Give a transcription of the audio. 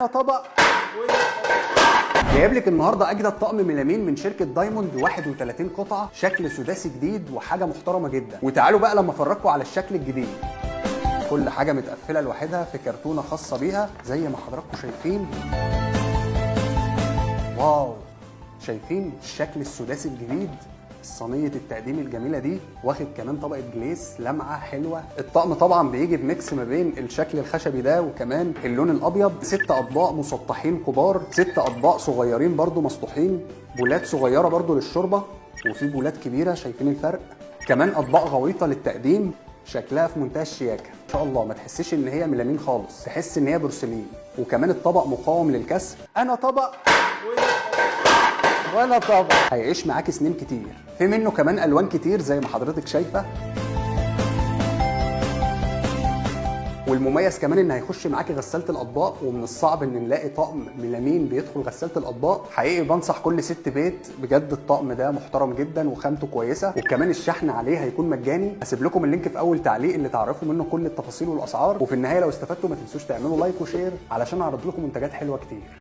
طبق جايب لك النهارده اجدد طقم ميلامين من شركه دايموند، 31 قطعه، شكل سداسي جديد وحاجه محترمه جدا. وتعالوا بقى لما افرجكم على الشكل الجديد. كل حاجه متقفله لوحدها في كرتونه خاصه بيها زي ما حضراتكم شايفين. واو، شايفين الشكل السداسي الجديد؟ صينية التقديم الجميلة دي واخد كمان طبقة جليس لمعة حلوة. الطقم طبعا بيجي بميكس ما بين الشكل الخشبي ده وكمان اللون الأبيض. 6 أطباق مسطحين كبار، 6 أطباق صغيرين برضو مسطوحين، بولات صغيرة برضو للشوربة، وفي بولات كبيرة. شايفين الفرق؟ كمان أطباق غويطة للتقديم، شكلها في منتهى الشياكة ان شاء الله. ما تحسيش ان هي ميلامين خالص، تحس ان هي بورسلين. وكمان الطبق مقاوم للكسر. انا طبق ولا طبق هيعيش معاك سنين كتير. في منه كمان الوان كتير زي ما حضرتك شايفه. والمميز كمان ان هيخش معاكي غساله الاطباق، ومن الصعب ان نلاقي طقم ميلامين بيدخل غساله الاطباق. حقيقي بنصح كل ست بيت بجد، الطقم ده محترم جدا وخامته كويسه، وكمان الشحن عليه هيكون مجاني. هسيب لكم اللينك في اول تعليق اللي تعرفوا منه كل التفاصيل والاسعار. وفي النهايه لو استفدتوا ما تنسوش تعملوا لايك وشير علشان اعرض لكم منتجات حلوه كتير.